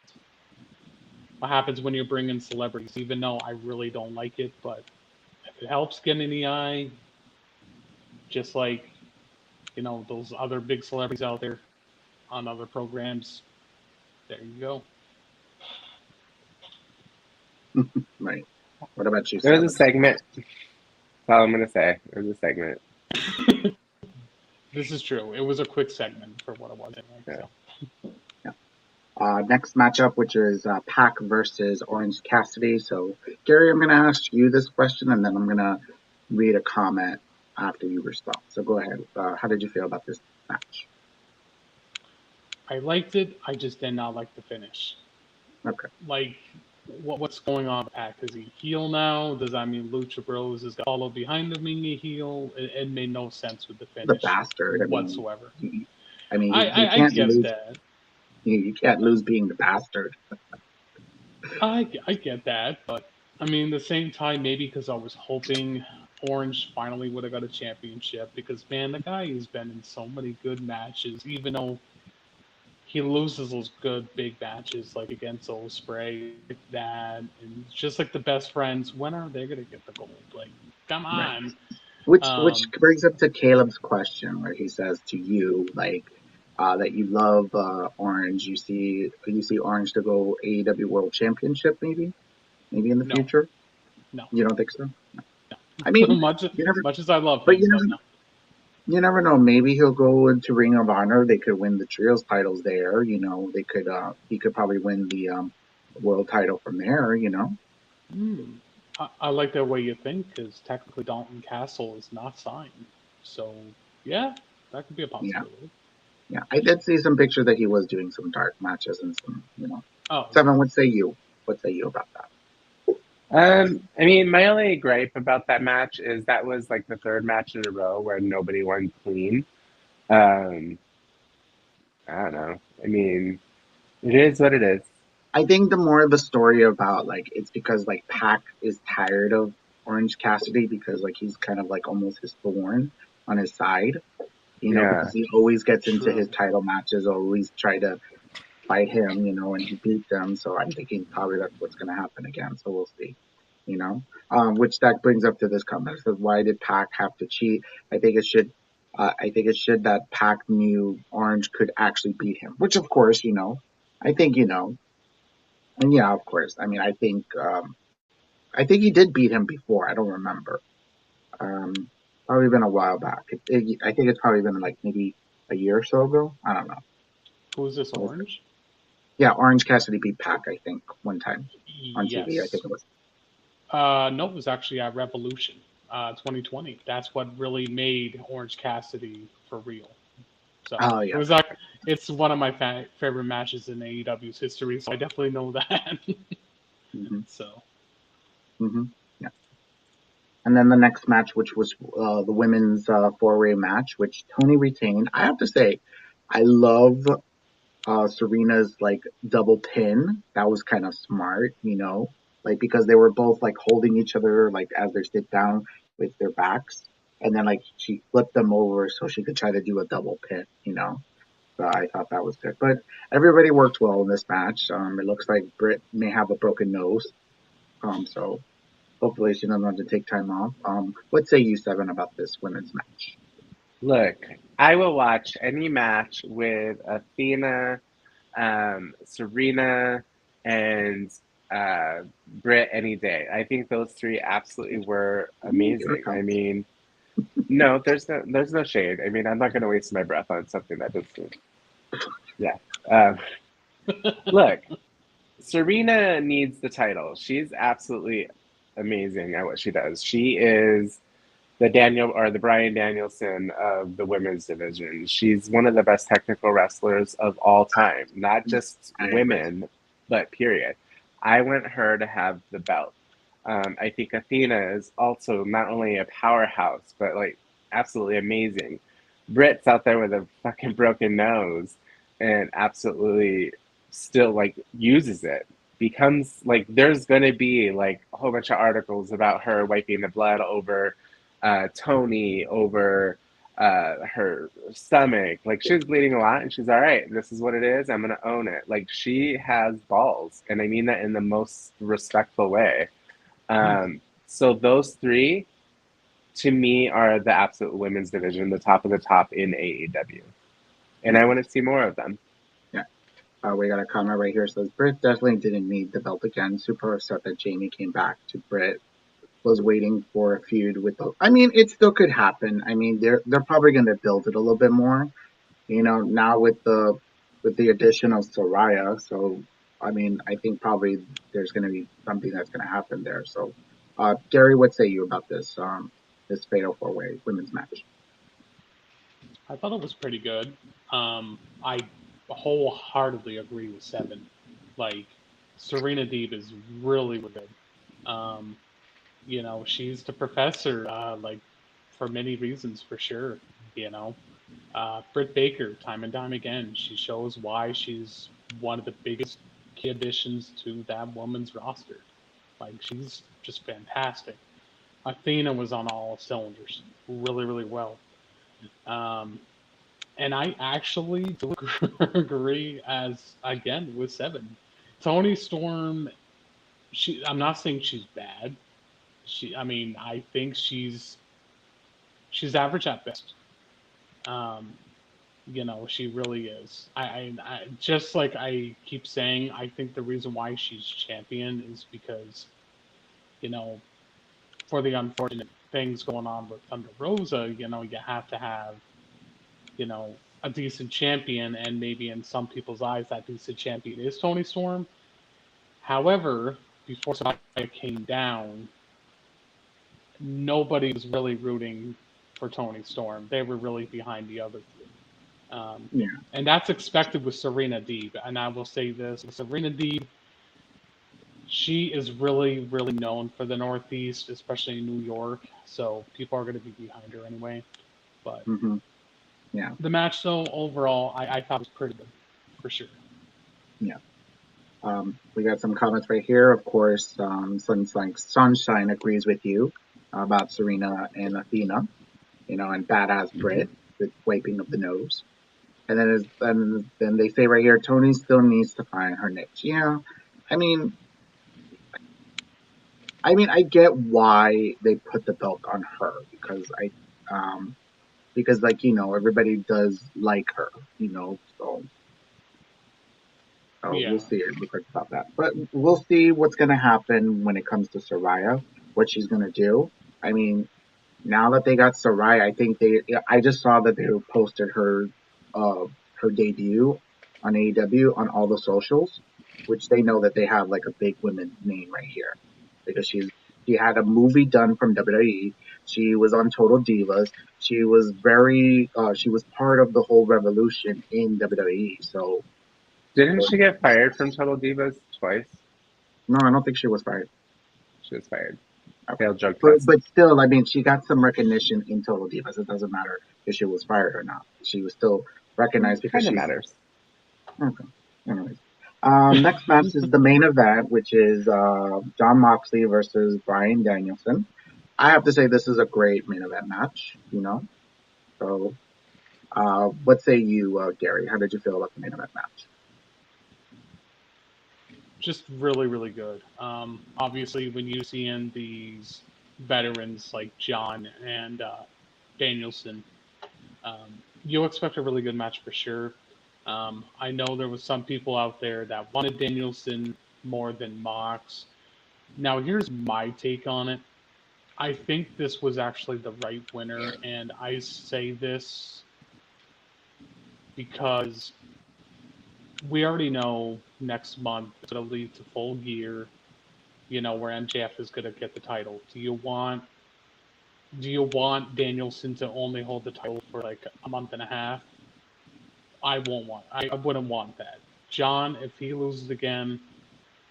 what happens when you're bringing celebrities. Even though I really don't like it, but if it helps get in the eye, just like those other big celebrities out there on other programs, there you go. Right. What about you, There was a Seven? segment. That's all I'm going to say. There was a segment. This is true. It was a quick segment for what it was. Anyway, Next matchup, which is Pac versus Orange Cassidy. So, Gary, I'm going to ask you this question, and then I'm going to read a comment after you respond. So go ahead. How did you feel about this match? I liked it. I just did not like the finish. Okay. Like, what's going on with Pac? Is he heel now? Does that mean Lucha Bros is going to follow behind him being a heel? It made no sense with the finish. The bastard. Whatsoever. You I can't get lose. that. You can't lose being the bastard. I get that, but I mean, at the same time, maybe because I was hoping Orange finally would have got a championship, because man, the guy has been in so many good matches, even though he loses those good big matches like against Ospreay, that, and just like the best friends. When are they gonna get the gold? Like, come Right. on. Which brings up to Caleb's question, where he says to you, like, that you love Orange. You see Orange to go AEW World Championship, maybe in the No, future. no, You don't think so? No. I mean, much you never. much as I love But him, but no. you never know. Maybe he'll go into Ring of Honor. They could win the trios titles there. They could. He could probably win the world title from there. I like that way you think, because technically Dalton Castle is not signed. So, yeah, that could be a Yeah. possibility. Yeah. I did see some pictures that he was doing some dark matches and some. Oh, Seven. What say you? What say you about that? I mean, my only gripe about that match is that was like the third match in a row where nobody won clean. I don't know. I mean, it is what it is. I think the more the story about like it's because like Pac is tired of Orange Cassidy because like he's kind of like almost his thorn on his side, Yeah. because he always gets into his true. title matches, always try to fight him, and he beat them. So I'm thinking probably that's what's going to happen again. So we'll see, which that brings up to this comment. It says, why did Pac have to cheat? I think it should. I think it should that Pac knew Orange could actually beat him, which of course, I think, and yeah, of course. I mean, I think he did beat him before. I don't remember. Probably been a while back. I think it's probably been like maybe a year or so ago. I don't know. Who is this, Orange? Yeah, Orange Cassidy beat Pac, I think, one time on TV. I Yes. think it was. No, it was actually at Revolution, 2020. That's what really made Orange Cassidy for real. So Oh it yeah. was like, it's one of my favorite matches in AEW's history. So I definitely know that. hmm So. Yeah. And then the next match, which was the women's four-way match, which Tony retained. I have to say, I love Serena's like double pin. That was kind of smart, like because they were both like holding each other like as they sit down with their backs, and then like she flipped them over so she could try to do a double pin. So I thought that was good. But everybody worked well in this match. It looks like Britt may have a broken nose. So hopefully she doesn't have to take time off. What say you, Seven, about this women's match? Look, I will watch any match with Athena, Serena, and Britt any day. I think those three absolutely were amazing. I mean, no, there's no shade. I mean, I'm not going to waste my breath on something that doesn't. Yeah. Look, Serena needs the title. She's absolutely amazing at what she does. She is the Bryan Danielson of the women's division. She's one of the best technical wrestlers of all time, not just I agree. women, but period. I want her to have the belt. I think Athena is also not only a powerhouse, but like absolutely amazing. Britt's out there with a fucking broken nose and absolutely still like uses it. Becomes like there's gonna be like a whole bunch of articles about her wiping the blood over Tony, over her stomach. Like she's bleeding a lot and she's all right. This is what it is. I'm gonna own it. Like she has balls, and I mean that in the most respectful way. So those three, to me, are the absolute women's division, the top of the top in AEW, and I want to see more of them. Yeah. We got a comment right here. It says Britt definitely didn't need the belt again. Super upset that Jamie came back to Britt. Was waiting for a feud with the. I mean, it still could happen. I mean, they're probably going to build it a little bit more. You know, now with the addition of Saraya. So, I mean, I think probably there's going to be something that's going to happen there. So, Gary, what say you about this Fatal 4-Way women's match? I thought it was pretty good. I wholeheartedly agree with Seven. Like, Serena Deeb is really, really good. You know, she's the professor, like, for many reasons, for sure. You know, Britt Baker, time and time again, she shows why she's one of the biggest key additions to that woman's roster. Like, she's just fantastic. Athena was on all cylinders, really, really well. Um, and I actually do agree, as again with Seven. Tony Storm, I'm not saying she's bad. I mean, I think she's average at best. Um, you know, she really is. I just like I keep saying, I think the reason why she's champion is because, you know, for the unfortunate things going on with Thunder Rosa, you know, you have to have, you know, a decent champion, and maybe in some people's eyes, that decent champion is Tony Storm. However, before Saraya came down, nobody was really rooting for Tony Storm. They were really behind the other two. Yeah. And that's expected with Serena Deeb. And I will say this, with Serena Deeb, she is really, really known for the Northeast, especially in New York. So people are going to be behind her anyway. But Yeah. the match, though, overall, I thought was pretty good, for sure. Yeah. We got some comments right here. Of course, Sunshine agrees with you about Serena and Athena, you know, and badass Britt with wiping of the nose. And then they say right here, Tony still needs to find her niche. Yeah, I mean, I get why they put the belt on her because like you know everybody does like her, you know, so. So Yeah. we'll see about that. But we'll see what's going to happen when it comes to Saraya, what she's going to do. I mean, now that they got Saraya, I just saw that they posted her debut on AEW on all the socials, which they know that they have like a big women's name right here because she had a movie done from WWE. She was on Total Divas. She was she was part of the whole revolution in WWE. So. Didn't she get fired from Total Divas twice? No, I don't think she was fired. She was fired. Okay. Failed drug test. But still, I mean, she got some recognition in Total Divas. It doesn't matter if she was fired or not. She was still recognized because Kind of she's. matters. Okay. Anyways. Next match is the main event, which is Jon Moxley versus Bryan Danielson. I have to say this is a great main event match, you know. So, what say you, Gary? How did you feel about the main event match? Just really, really good. Obviously, when you see in these veterans like John and Danielson, you'll expect a really good match for sure. I know there was some people out there that wanted Danielson more than Mox. Now, here's my take on it. I think this was actually the right winner, and I say this because we already know next month it's going to lead to Full Gear, you know, where MJF is going to get the title. Do you want Do you want Danielson to only hold the title for like a month and a half? I wouldn't want that. John, if he loses again,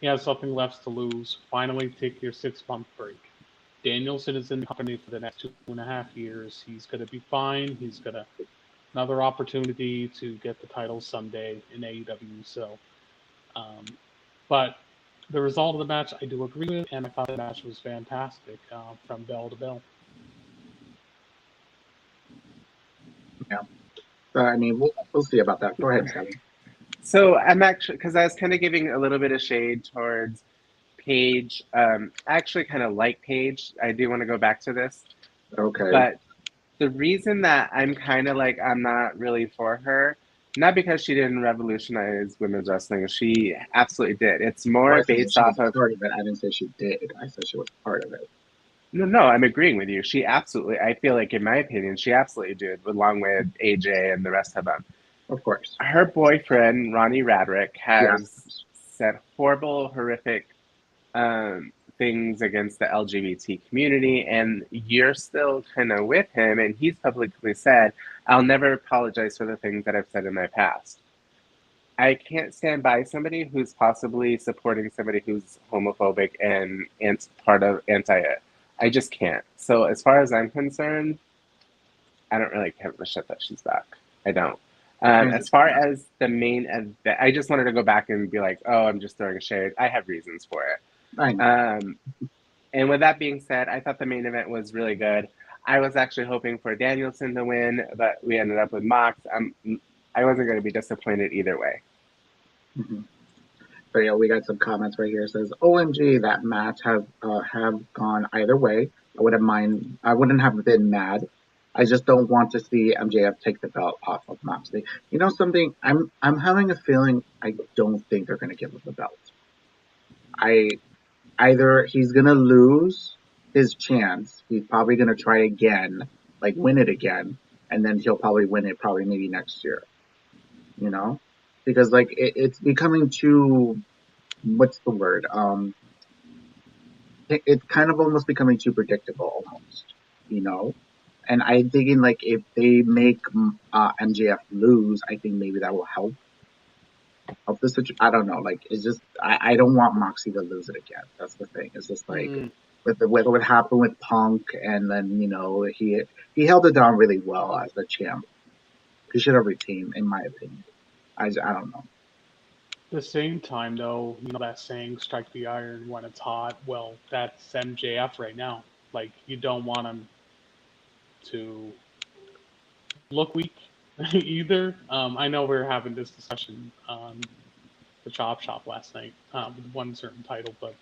he has something left to lose. Finally, take your 6-month break. Danielson is in the company for the next 2.5 years. He's going to be fine. He's going to another opportunity to get the title someday in AEW. So, but the result of the match, I do agree with, and I thought the match was fantastic from bell to bell. Yeah. I mean, we'll see about that. Go ahead, Sally. So I'm actually, because I was kind of giving a little bit of shade towards Paige. I actually kind of like Paige. I do want to go back to this. Okay. But the reason that I'm kind of like, I'm not really for her, not because she didn't revolutionize women's wrestling. She absolutely did. It's more based she was off of. part of it. I didn't say she did. I said she was part of it. No, I'm agreeing with you. She absolutely, I feel like, in my opinion, she absolutely did, along with AJ and the rest of them. Of course. Her boyfriend, Ronnie Radrick, has said horrible, horrific things against the LGBT community, and you're still kind of with him, and he's publicly said, I'll never apologize for the things that I've said in my past. I can't stand by somebody who's possibly supporting somebody who's homophobic and part of anti-it. I just can't. So as far as I'm concerned, I don't really give a shit that she's back. I don't. As far as the main event, I just wanted to go back and be like, oh, I'm just throwing shade. I have reasons for it. I know. And with that being said, I thought the main event was really good. I was actually hoping for Danielson to win, but we ended up with Mox. I wasn't going to be disappointed either way. Mm-hmm. But yeah, we got some comments right here. It says, "OMG, that match have gone either way. I wouldn't have been mad. I just don't want to see MJF take the belt off of Moxley. You know something? I'm having a feeling I don't think they're gonna give him the belt. Either he's gonna lose his chance. He's probably gonna try again, like win it again, and then he'll probably win it probably maybe next year. You know, because like it's becoming too. What's the word? It's kind of almost becoming too predictable, almost. You know, and I'm thinking like if they make MJF lose, I think maybe that will help the situation. I don't know. Like it's just I don't want Moxie to lose it again. That's the thing. It's just like with what happened with Punk, and then he held it down really well as the champ. He should have retained, in my opinion. I don't know. At the same time, though, that saying "strike the iron when it's hot." Well, that's MJF right now. Like you don't want him to look weak either. I know we were having this discussion on the Chop Shop last night with one certain title, but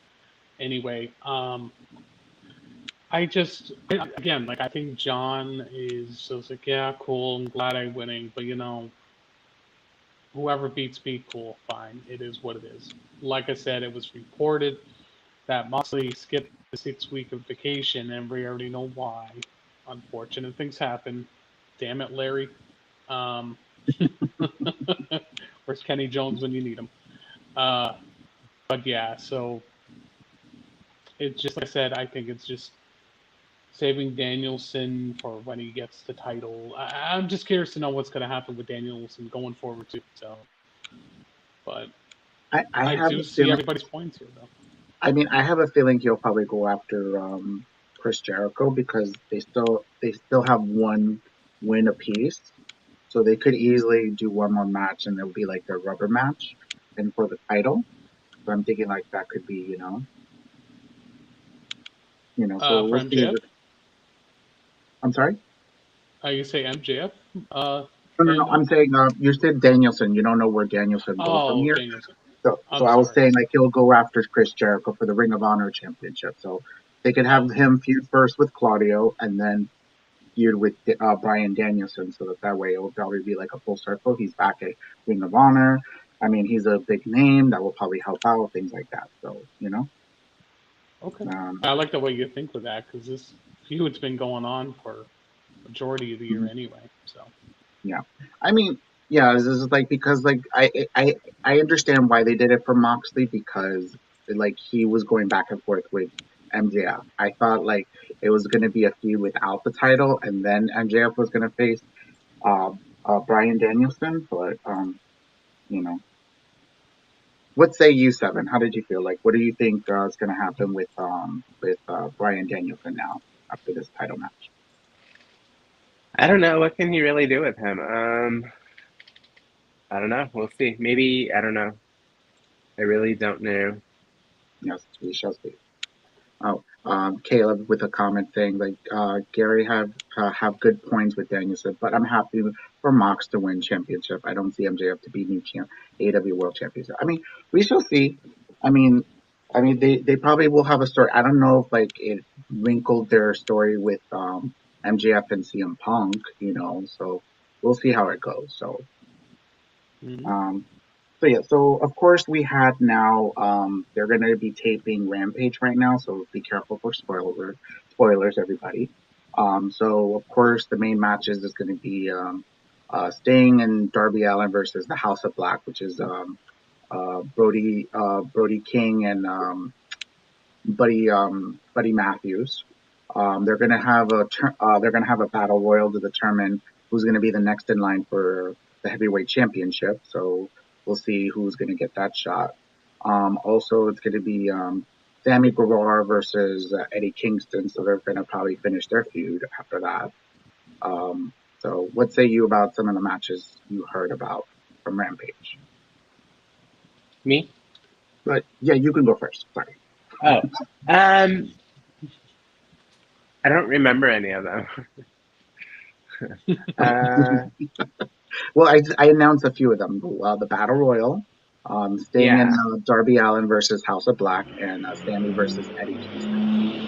anyway, I think John is just like, yeah, cool, I'm glad I'm winning, but whoever beats me, cool, fine, it is what it is. Like I said, it was reported that Moxley skipped the 6-week of vacation, and we already know why. Unfortunate things happen. Damn it, Larry. Where's Kenny Jones when you need him? But yeah, so it's just like I said, I think it's just saving Danielson for when he gets the title. I'm just curious to know what's going to happen with Danielson going forward too. So, but I do see everybody's points here, though. I mean, I have a feeling he'll probably go after Chris Jericho because they still have one win apiece, so they could easily do one more match and it'll be like their rubber match, and for the title. So I'm thinking like that could be, So we'll see. MJF? I'm sorry. You say MJF? No. I'm saying you said Danielson. You don't know where Danielson goes from here. Danielson. So I was saying like he'll go after Chris Jericho for the Ring of Honor Championship. So they could have him feud first with Claudio and then feud with Bryan Danielson. So that way it will probably be like a full circle. He's back at Ring of Honor. I mean, he's a big name that will probably help out, things like that. So Okay. I like the way you think with that because this feud's been going on for majority of the year anyway. So. Yeah, I mean, yeah, this is like because like I understand why they did it for Moxley because like he was going back and forth with MJF. I thought like it was going to be a feud without the title, and then MJF was going to face Bryan Danielson. But you know, what say you, Seven? How did you feel? Like, what do you think is going to happen with Bryan Danielson now after this title match? I don't know. What can he really do with him? I don't know. We'll see. Maybe, I don't know. I really don't know. Yes, we shall see. Oh, Caleb with a comment saying like Gary have good points with Danielson, but I'm happy for Mox to win championship. I don't see MJF to be new AEW World Championship. I mean, we shall see. I mean, they probably will have a story. I don't know if like it wrinkled their story with MJF and CM Punk, so we'll see how it goes. So so of course we had now they're going to be taping Rampage right now, so be careful for spoilers, everybody. So of course the main matches is going to be Sting and Darby Allin versus the House of Black, which is Brody King and Buddy Matthews. They're going to have a battle royal to determine who's going to be the next in line for the heavyweight championship. So we'll see who's going to get that shot. Also, it's going to be Sammy Guevara versus Eddie Kingston. So they're going to probably finish their feud after that. So what say you about some of the matches you heard about from Rampage? Me? But yeah, you can go first. Sorry. Oh, I don't remember any of them. Well, I announced a few of them. The Battle Royal, Sting and Darby Allin versus House of Black, and Sammy versus Eddie Kingston.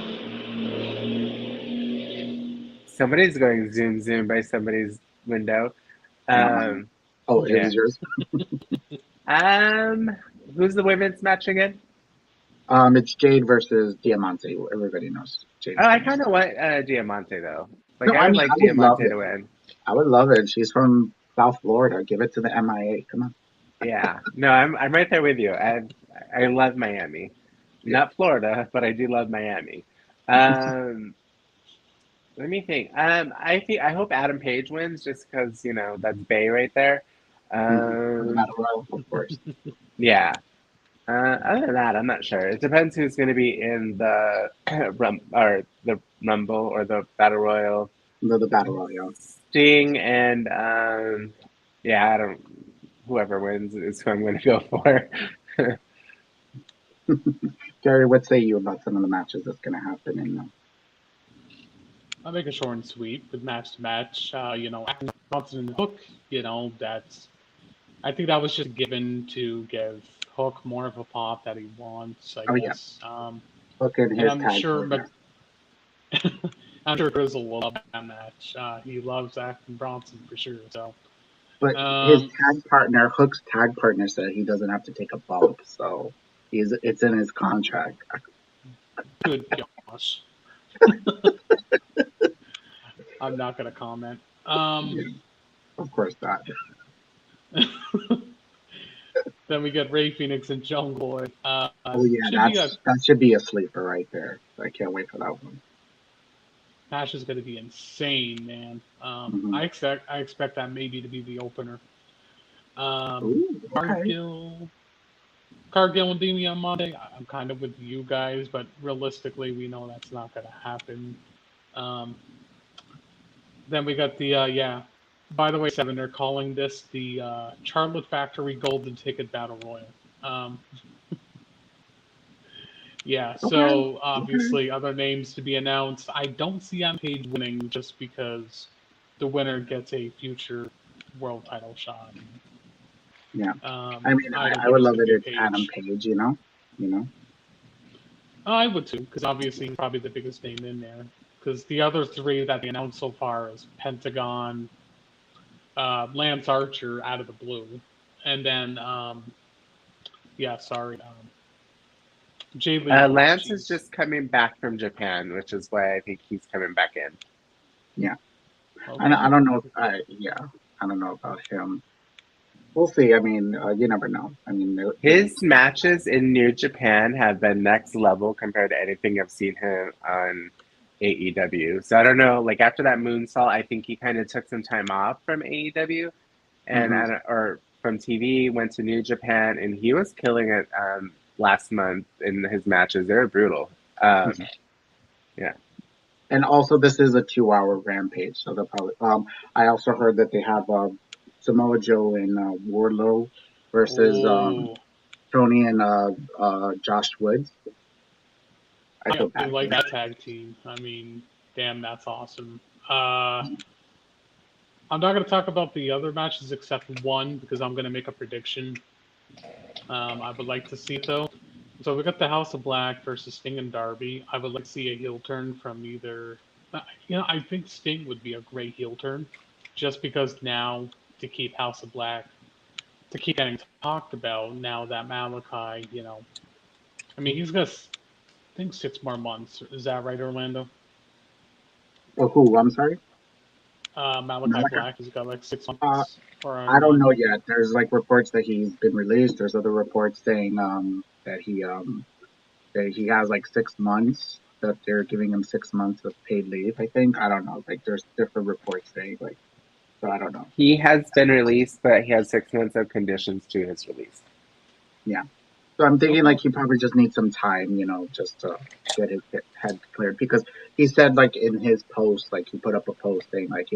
Somebody's going zoom zoom by somebody's window. It is yours. Who's the women's match again? It's Jade versus Diamante. Everybody knows Jade. Oh, I kind of want Diamante though. Like No, I would like Diamante to win. I would love it. She's from South Florida. Give it to the MIA. Come on. Yeah. No, I'm right there with you. I love Miami. Not Florida, but I do love Miami. Let me think. I hope Adam Page wins just because, that's Bay right there. Of course. Yeah. Other than that, I'm not sure. It depends who's going to be in the the Rumble or the Battle Royal. No, the Battle Royal. Sting and whoever wins is who I'm going to go for. Gary, what say you about some of the matches that's going to happen? I'll make it short and sweet with match to match. Bronson and Hook, I think that was just given to give Hook more of a pop that he wants, I guess. Yeah. Hook and his I'm sure, I'm sure Grizzle will love that match. He loves acting Bronson for sure. So, but his Hook's tag partner said he doesn't have to take a bump, so it's in his contract. Good gosh. I'm not going to comment. Of course not. Then we get Ray Phoenix and Jungle Boy. That should be a sleeper right there. I can't wait for that one. Match is going to be insane, man. I expect that maybe to be the opener. Cargill and Demi on Monday. I'm kind of with you guys, but realistically, we know that's not going to happen. Then we got the By the way, Seven, they're calling this the Charlotte Factory Golden Ticket Battle Royal. So obviously other names to be announced. I don't see Adam Page winning just because the winner gets a future world title shot. Yeah. I would love it if Adam Page, I would too, because obviously he's probably the biggest name in there. Because the other three that they announced so far is Pentagon, Lance Archer out of the blue, and then Jay Lee. Lance is just coming back from Japan, which is why I think he's coming back in. Yeah, okay. I don't know. I don't know about him. We'll see. I mean, you never know. I mean, his matches in New Japan have been next level compared to anything I've seen him on AEW. So I don't know, like after that moonsault, I think he kind of took some time off from AEW and or from TV, went to New Japan, and he was killing it last month in his matches. They were brutal. Yeah. And also, this is a 2-hour Rampage, so they'll probably. I also heard that they have Samoa Joe and Wardlow versus Tony and Josh Woods. I like that tag team. I mean, damn, that's awesome. I'm not going to talk about the other matches except one because I'm going to make a prediction. I would like to see it though. So we got the House of Black versus Sting and Darby. I would like to see a heel turn from either. I think Sting would be a great heel turn, just because now to keep House of Black, to keep getting talked about now that Malachi, I mean he's got, I think 6 more months. Is that right, Orlando? Oh, who? I'm sorry. Malachi Black has got like 6 months. I don't know yet. There's like reports that he's been released. There's other reports saying that he has like 6 months, that they're giving him 6 months of paid leave. I think, I don't know. Like there's different reports saying like, so I don't know. He has been released, but he has 6 months of conditions to his release. Yeah. So I'm thinking like he probably just needs some time, just to get his head cleared, because he said like in his post, like he put up a post saying like,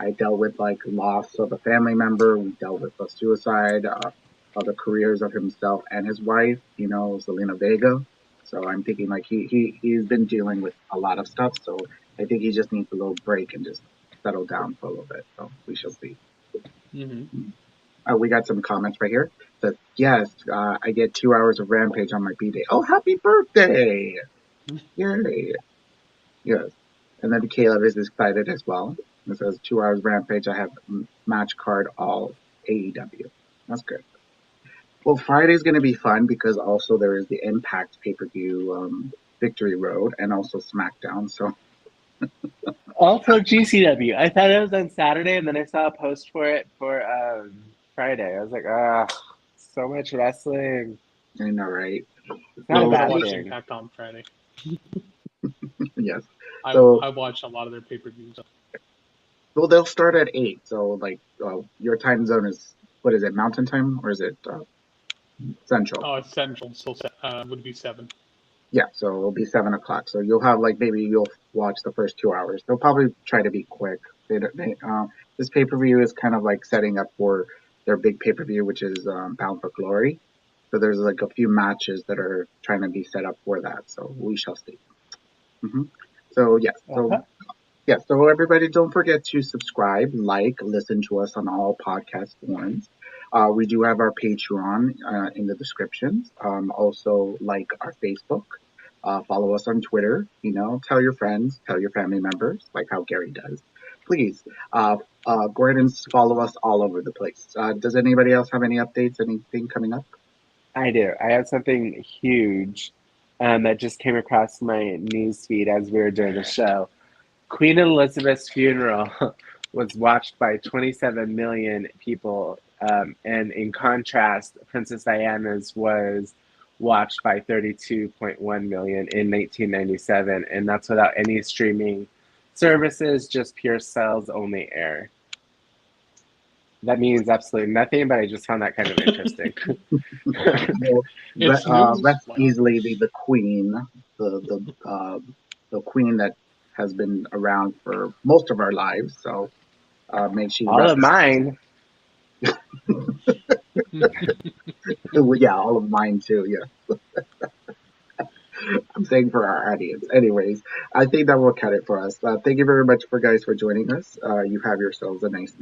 I dealt with like loss of a family member. We dealt with a suicide, the careers of himself and his wife, Zelina Vega. So I'm thinking like he's been dealing with a lot of stuff. So I think he just needs a little break and just settle down for a little bit. So we shall see. We got some comments right here. That yes, I get 2 hours of Rampage on my B-Day. Oh, happy birthday! Yay! Yes. And then Caleb is excited as well. It says 2 hours Rampage. I have match card all AEW. That's good. Well, Friday's going to be fun because also there is the Impact pay-per-view Victory Road and also SmackDown. So also GCW. I thought it was on Saturday, and then I saw a post for it for Friday. I was like, so much wrestling. I know, right? It's not a bad watch thing. Impact on Friday. Yes. I watched a lot of their pay-per-views. Well, they'll start at 8. So, like, your time zone is, what is it, Mountain Time? Or is it Central? Oh, it's Central, so would be 7. Yeah, so it'll be 7 o'clock. So you'll have, like, maybe you'll watch the first 2 hours. They'll probably try to be quick. This pay-per-view is kind of like setting up for their big pay-per-view, which is Bound for Glory. So there's like a few matches that are trying to be set up for that. So we shall see. So yes, so everybody, don't forget to subscribe, listen to us on all podcast forms. We do have our Patreon in the descriptions. Also like our Facebook. Follow us on Twitter. Tell your friends, tell your family members, like how Gary does. Please go ahead and follow us all over the place. Does anybody else have any updates? Anything coming up? I do. I have something huge that just came across my news feed as we were doing the show. Queen Elizabeth's funeral was watched by 27 million people, and in contrast, Princess Diana's was watched by 32.1 million in 1997, and that's without any streaming services, just pure sales only air. That means absolutely nothing, but I just found that kind of interesting. Let's easily be the queen, the queen that has been around for most of our lives. So may she all of mine. Yeah, all of mine too. Yeah. I'm saying for our audience. Anyways, I think that will cut it for us. Thank you very much for joining us. You have yourselves a nice night.